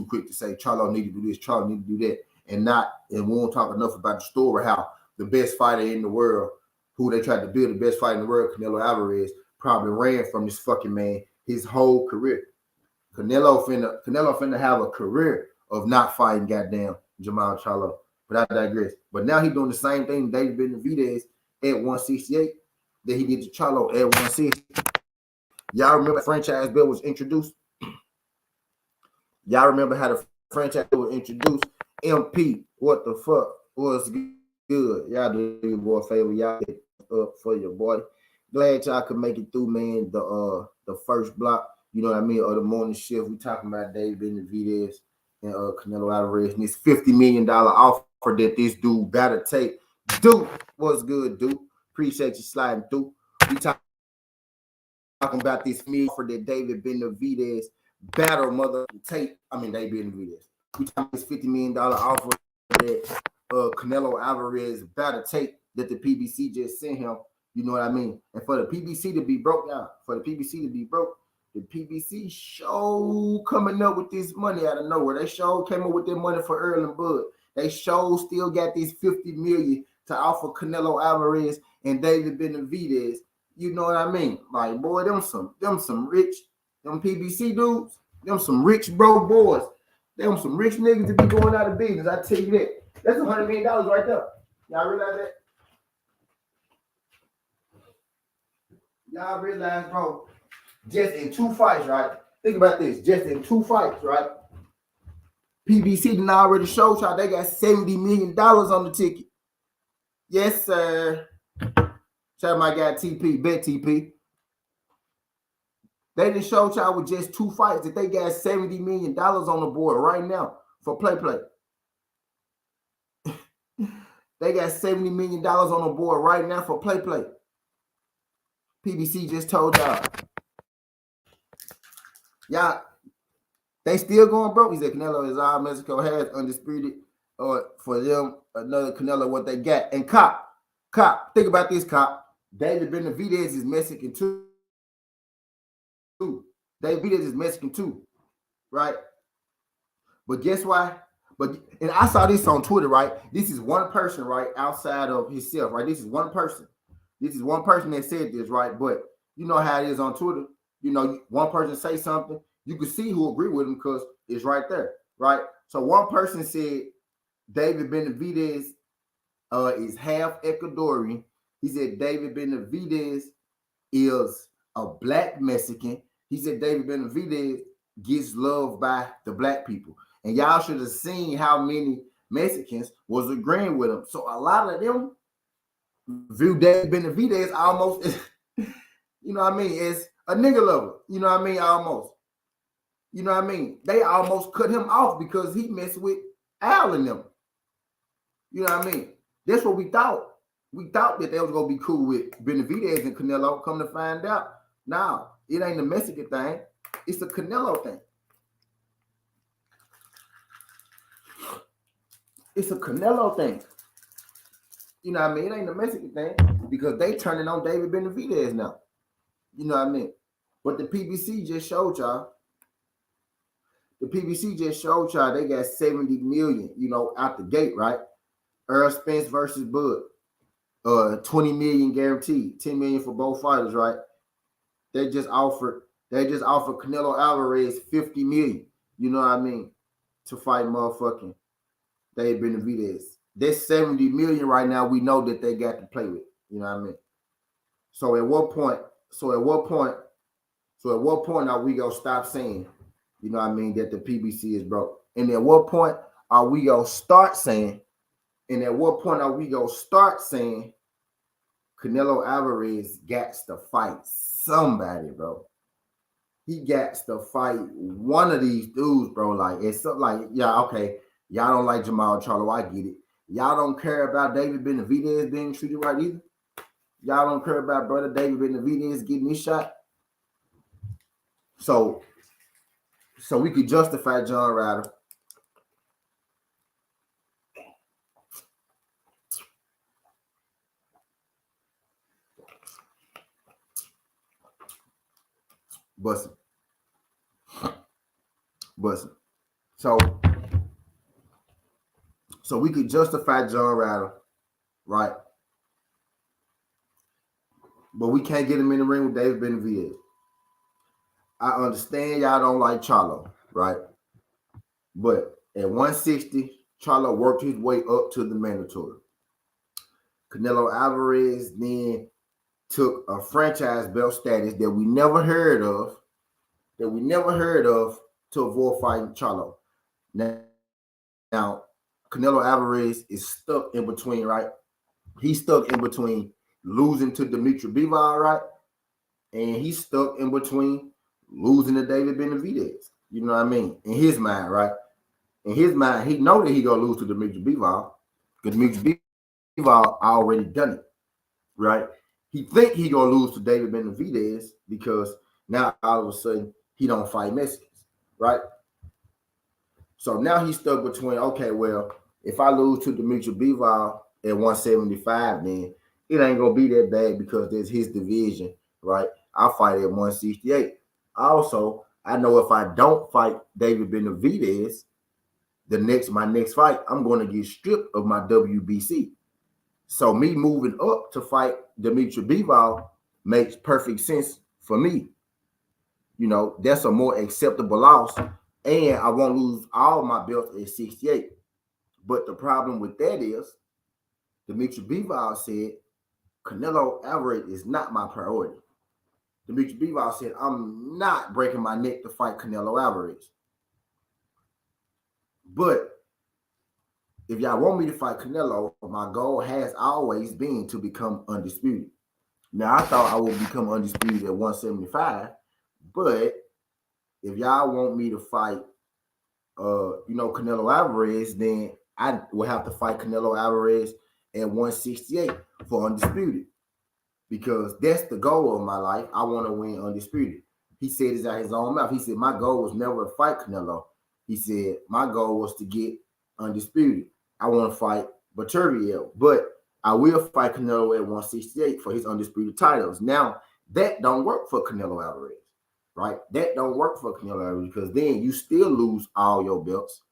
quick to say Charlo need to do this, Charlo need to do that, and we won't talk enough about the story how the best fighter in the world, who they tried to build the best fighter in the world, Canelo Alvarez, probably ran from this fucking man his whole career. Canelo finna have a career of not fighting goddamn Jamal Charlo, but I digress. But now he's doing the same thing David Benavidez at 168 that he did to Charlo at 160. Y'all remember franchise bill was introduced? Y'all remember how the franchise bill was introduced? MP, what the fuck was good? Y'all do your boy a favor. Y'all get up for your boy. Glad y'all could make it through, man. The first block, you know what I mean, or the morning shift. We talking about David Benavidez and Canelo Alvarez and this $50 million offer that this dude better take. Dude, what's good, dude? Appreciate you sliding through. We talking about this offer that David Benavidez better take. I mean, David Benavidez. We talking about this $50 million offer that Canelo Alvarez better take that the PBC just sent him. You know what I mean? And for the PBC to be broke now, the PBC show coming up with this money out of nowhere. They show came up with their money for Earl and Bud. They show still got these $50 million to offer Canelo Alvarez and David Benavidez. You know what I mean? Like, boy, them some rich, them PBC dudes, them some rich bro boys. Them some rich niggas to be going out of business. I tell you that. That's $100 million right there. Y'all realize that? Y'all realize, bro, just in 2 fights, right? Think about this. Just in 2 fights, right? PBC done already showed y'all they got $70 million on the ticket. Yes, sir. Shout out my guy TP, bet TP. They done showed y'all with just 2 fights that they got $70 million on the board right now for play. They got $70 million on the board right now for play. PBC just told y'all. Y'all, they still going broke. He said Canelo is all Mexico has undisputed. Or for them, another Canelo, what they got. And Cop, think about this, Cop. David Benavidez is Mexican too. David Benavidez is Mexican too, right? But guess why? And I saw this on Twitter, right? This is one person, right, outside of himself, right? This is one person. This is one person that said this, right? But you know how it is on Twitter. You know, one person say something, you can see who agree with him because it's right there, right? So one person said David Benavidez is half Ecuadorian. He said David Benavidez is a black Mexican. He said David Benavidez gets loved by the black people. And y'all should have seen how many Mexicans was agreeing with him. So a lot of them view David Benavidez almost as, you know what I mean, as a nigga lover. You know what I mean? Almost. You know what I mean? They almost cut him off because he messed with Al and them. You know what I mean? That's what we thought. We thought that they was going to be cool with Benavidez and Canelo. Come to find out, now, it ain't a Mexican thing. It's a Canelo thing. It's a Canelo thing. You know what I mean? It ain't a Mexican thing because they turning on David Benavidez now. You know what I mean? But the PBC just showed y'all. The PBC just showed y'all they got $70 million, you know, out the gate, right? Earl Spence versus Bud. $20 million guaranteed, $10 million for both fighters, right? They just offered Canelo Alvarez $50 million, you know what I mean, to fight motherfucking David Benavidez. That's $70 million right now. We know that they got to play with, you know what I mean? So at what point are we gonna stop saying, you know what I mean, that the PBC is broke? And at what point are we gonna start saying And at what point are we gonna start saying Canelo Alvarez gets to fight somebody, bro? He gets to fight one of these dudes, bro. Like, it's something like, yeah, okay, y'all don't like Jamal Charlo, I get it. Y'all don't care about David Benavidez being treated right either. Y'all don't care about brother David Benavidez getting his shot. So we could justify John Ryder. Busting. So we could justify John Ryder, right? But we can't get him in the ring with David Benavidez. I understand y'all don't like Charlo, right? But at 160, Charlo worked his way up to the mandatory. Canelo Alvarez then took a franchise belt status that we never heard of, to avoid fighting Charlo. Now, Canelo Alvarez is stuck in between, right? He's stuck in between losing to Dimitri Bivol, right? And he's stuck in between losing to David Benavidez. You know what I mean? In his mind, right? In his mind, he know that he gonna lose to Dimitri Bivol because Dimitri Bivol already done it, right? He think he gonna lose to David Benavidez because now all of a sudden he don't fight Mexicans, right? So now he's stuck between, okay, well, if I lose to Dimitri Bivol at 175, then it ain't gonna be that bad because there's his division, right? I'll fight at 168. Also, I know if I don't fight David Benavidez, my next fight, I'm going to get stripped of my WBC. So me moving up to fight Dimitri Bivol makes perfect sense for me. You know, that's a more acceptable loss, and I won't lose all my belts at 68. But the problem with that is, Dimitri Bivol said, Canelo Alvarez is not my priority. Dimitri Bivol said, I'm not breaking my neck to fight Canelo Alvarez. But if y'all want me to fight Canelo, my goal has always been to become undisputed. Now, I thought I would become undisputed at 175, but if y'all want me to fight, Canelo Alvarez, then I will have to fight Canelo Alvarez at 168 for undisputed, because that's the goal of my life. I want to win undisputed. He said it out his own mouth. He said, my goal was never to fight Canelo. He said, my goal was to get undisputed. I want to fight Beterbiev, but I will fight Canelo at 168 for his undisputed titles. Now, that don't work for Canelo Alvarez, right? That don't work for Canelo Alvarez, because then you still lose all your belts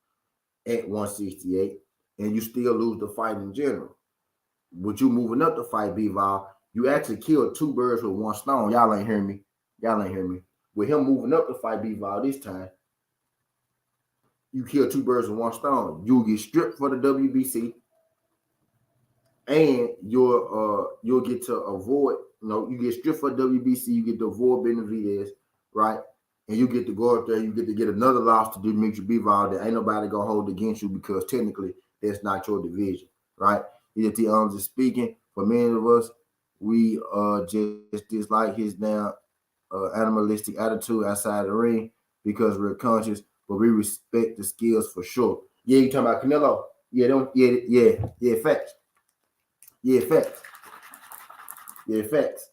at 168, and you still lose the fight in general. With you moving up to fight Bivol, you actually killed two birds with one stone. Y'all ain't hear me. With him moving up to fight Bivol this time, you kill two birds with one stone. You'll get stripped for the WBC, and you'll get to avoid, you get stripped for WBC, you get to avoid Benavidez, right? And you get to go up there, you get to get another loss to Dimitri Bivol that ain't nobody gonna hold against you, because technically that's not your division, right? EFT Arms is speaking. For many of us, we just dislike his damn animalistic attitude outside the ring because we're conscious, but we respect the skills for sure. Yeah, you talking about Canelo? Yeah, facts. Yeah, facts. Yeah, facts.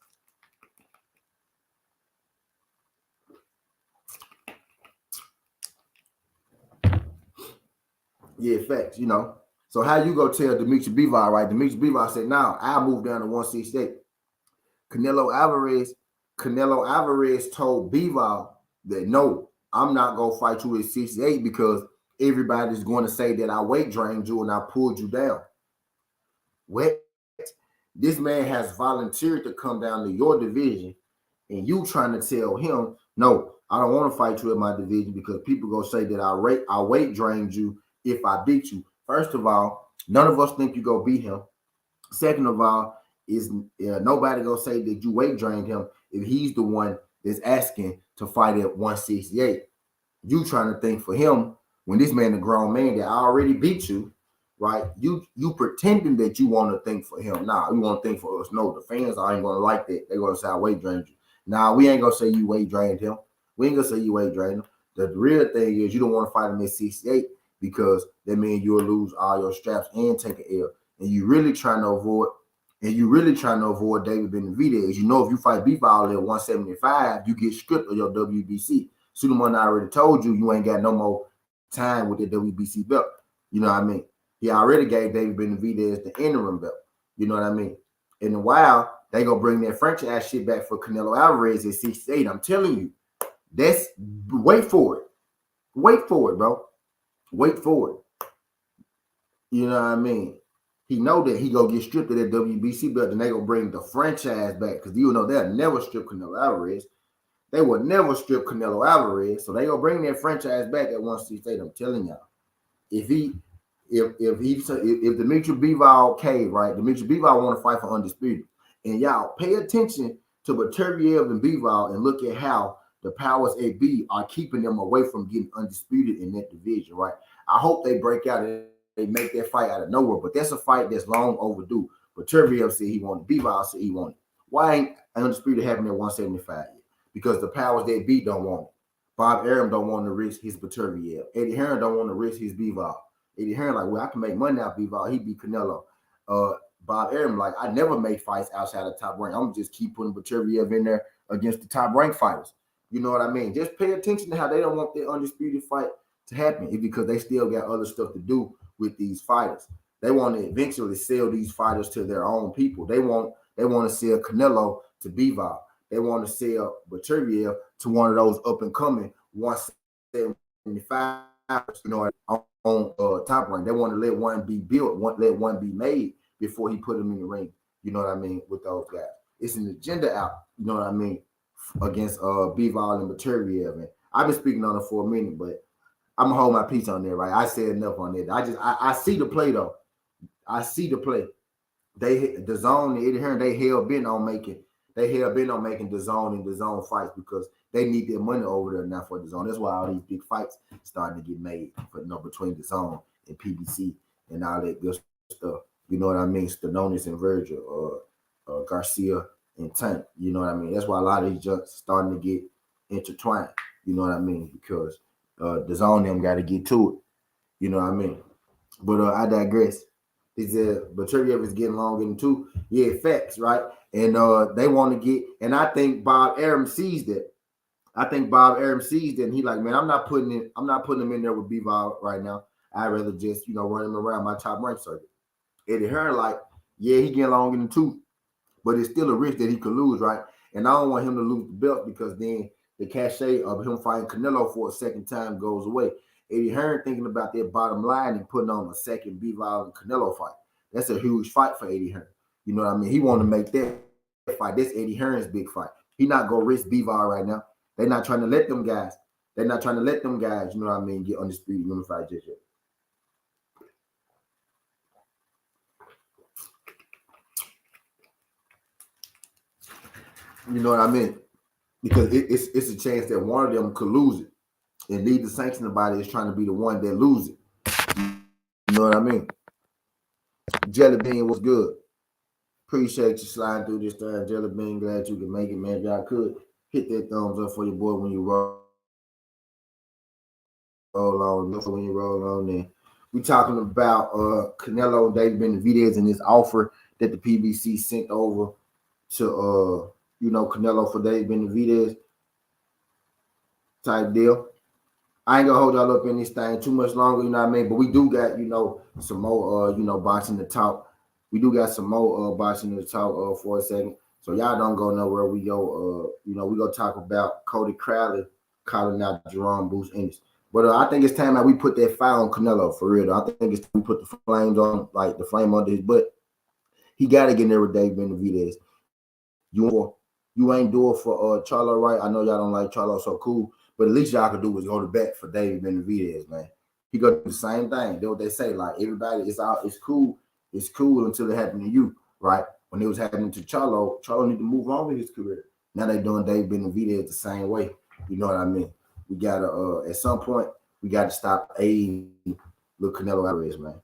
Yeah, facts, So how you go tell Dimitri Bivol, right? Dimitri Bivol said, now I'll move down to 168. Canelo Alvarez told Bivol that, no, I'm not going to fight you at 68 because everybody's going to say that I weight drained you and I pulled you down. What? This man has volunteered to come down to your division, and you trying to tell him, no, I don't want to fight you in my division because people going to say that I weight drained you if I beat you. First of all, none of us think you go beat him. Second of all, is nobody gonna say that you weight drained him if he's the one that's asking to fight at 168. You trying to think for him when this man, a grown man that already beat you, right? You pretending that you want to think for him. Nah, you want to think for us. No, the fans ain't gonna like that. They're gonna say I weight drained you. Nah, we ain't gonna say you weight drained him. We ain't gonna say you weight drained him. The real thing is you don't want to fight him at 68 because that means you'll lose all your straps and take an L. And you really trying to avoid David Benavidez. You know, if you fight Bivol at 175, you get stripped of your WBC. Suleiman already told you ain't got no more time with the WBC belt. You know what I mean? He already gave David Benavidez the interim belt. You know what I mean? In a while, they gonna bring that franchise shit back for Canelo Alvarez at 68. I'm telling you, wait for it. Wait for it, bro. Wait for it. You know what I mean? He know that he gonna get stripped of that WBC belt, and they gonna bring the franchise back because you know they'll never strip Canelo Alvarez. They will never strip Canelo Alvarez, so they gonna bring that franchise back at 168. I'm telling y'all, if Dimitri Bivol cave, right? Dimitri Bivol want to fight for Undisputed, and y'all pay attention to Beterbiev and Bivol and look at how the powers that be are keeping them away from getting Undisputed in that division, right? I hope they break out and they make that fight out of nowhere, but that's a fight that's long overdue. Beterbiev said he wanted, Bivol said he wanted. Why ain't Undisputed having at 175 yet? Because the powers that be don't want it. Bob Arum don't want to risk his Beterbiev. Eddie Hearn don't want to risk his Bivol. Eddie Hearn like, well, I can make money out of Bivol. He beat Canelo. Bob Arum like, I never make fights outside of top rank. I'm just keep putting Beterbiev in there against the top rank fighters. You know what I mean? Just pay attention to how they don't want their Undisputed fight to happen. It's because they still got other stuff to do with these fighters. They want to eventually sell these fighters to their own people. They want to sell Canelo to Bivol. They want to sell Beterbiev to one of those up and coming 175, you know, on top rank. They want to let one be built, let one be made before he put him in the ring. You know what I mean? With those guys, it's an agenda out. You know what I mean? Against Bivol and Beterbiev. And I've been speaking on it for a minute, but I'm gonna hold my peace on there, right? I said enough on it. I see the play though. I see the play. The zone, Eddie Hearn, they hell bent on making the zone and the zone fights because they need their money over there now for the zone. That's why all these big fights starting to get made for, between the zone and PBC and all that good stuff. You know what I mean? Stanonis and Virgil, Garcia and Tank. You know what I mean? That's why a lot of these junks starting to get intertwined. You know what I mean? Because the zone them got to get to it. You know what I mean? But I digress. He said Beterbiev is getting long in too. Yeah, facts, right? And they want to get, and I think Bob Arum sees that. And he like, man, I'm not putting him in there with Bivol right now. I'd rather just, run him around my top rank circuit. Eddie Hearn like, yeah, he getting long in the tooth, but it's still a risk that he could lose, right? And I don't want him to lose the belt because then the cachet of him fighting Canelo for a second time goes away. Eddie Hearn thinking about their bottom line and putting on a second Bivol and Canelo fight. That's a huge fight for Eddie Hearn. You know what I mean? He want to make that fight. That's Eddie Hearn's big fight. He not going to risk Bivol right now. They're not trying to let them guys. You know what I mean, get Undisputed Unified just yet. You know what I mean? Because it's a chance that one of them could lose it. And lead the sanctioning body is trying to be the one that lose it. You know what I mean? Jelly Bean was good. Appreciate you sliding through this time, Jelly Bean. Glad you could make it, man. If y'all could hit that thumbs up for your boy when you roll on. Then we talking about Canelo and David Benavidez and this offer that the PBC sent over to Canelo for David Benavidez type deal. I ain't gonna hold y'all up in this thing too much longer, you know what I mean? But we do got, some more boxing to talk. We do got some more boxing to talk for a second. So y'all don't go nowhere. We go we go talk about Cody Crowley calling out Jerome Bruce Ennis. But I think it's time that we put that fire on Canelo for real. I think it's time we put the flames on, like the flame under his butt. He gotta get in there with David Benavidez. You ain't do it for Charlo, right? I know y'all don't like Charlo, so cool. But at least y'all could do is go to bat for David Benavidez, man. He go do the same thing. That's what they say. Like everybody, it's cool until it happened to you, right? When it was happening to Charlo need to move on with his career. Now they doing David Benavidez the same way. You know what I mean? We gotta at some point we gotta stop aiding little Canelo Alvarez, man.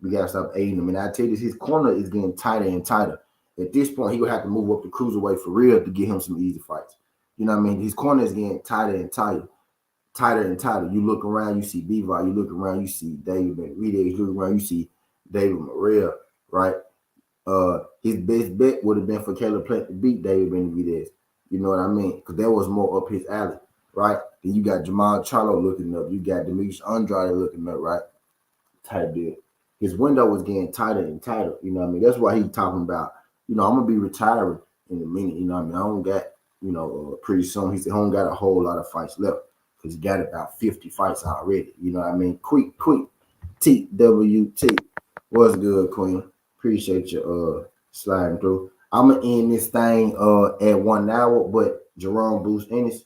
We gotta stop aiding him. And I tell you this, his corner is getting tighter and tighter. At this point, he would have to move up the cruiserweight for real to get him some easy fights. You know what I mean? His corner is getting tighter and tighter. Tighter and tighter. You look around, you see Bivol. You look around, you see David Benavidez. You look around, you see David Morrell, right? His best bet would have been for Caleb Plant to beat David Benavidez. You know what I mean? Because that was more up his alley, right? Then you got Jamal Charlo looking up. You got Demetrius Andrade looking up, right? Type deal. His window was getting tighter and tighter. You know what I mean? That's why he's talking about, I'm going to be retiring in a minute. You know what I mean? I don't got, pretty soon. He said, I don't got a whole lot of fights left because he got about 50 fights already. You know what I mean? Quick. TWT. What's good, Queen? Appreciate you sliding through. I'm going to end this thing at 1 hour, but Jerome Bruce Ennis,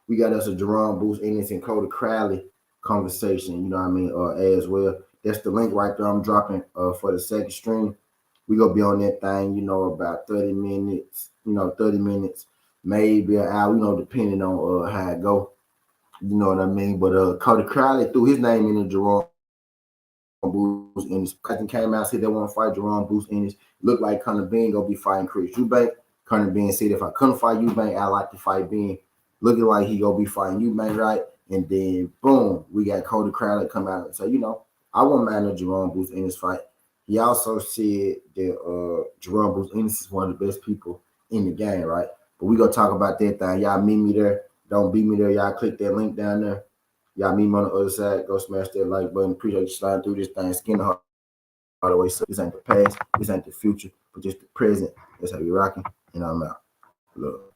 we got us a Jerome Bruce Ennis and Cody Crowley conversation, you know what I mean, as well. That's the link right there I'm dropping for the second stream. We gonna be on that thing, about 30 minutes, 30 minutes, maybe an hour, depending on how it go. You know what I mean? But Cody Crowley threw his name in the Jerome Bruce Ennis. Cousin came out, said they want to fight Jerome Bruce Ennis. Looked like Conor Benn gonna be fighting Chris Eubank. Conor Benn said if I couldn't fight Eubank, I like to fight Benn. Looking like he gonna be fighting Eubank, right? And then boom, we got Cody Crowley come out and say, I won't mind a Jerome Bruce Ennis fight. He also said that Jerome Bruce Ennis is one of the best people in the game, right? But we gonna talk about that thing. Y'all meet me there. Don't beat me there. Y'all click that link down there. Y'all meet me on the other side. Go smash that like button. Appreciate you sliding through this thing. Skin the heart all the way. So this ain't the past. This ain't the future, but just the present. That's how we rocking. And I'm out. Look.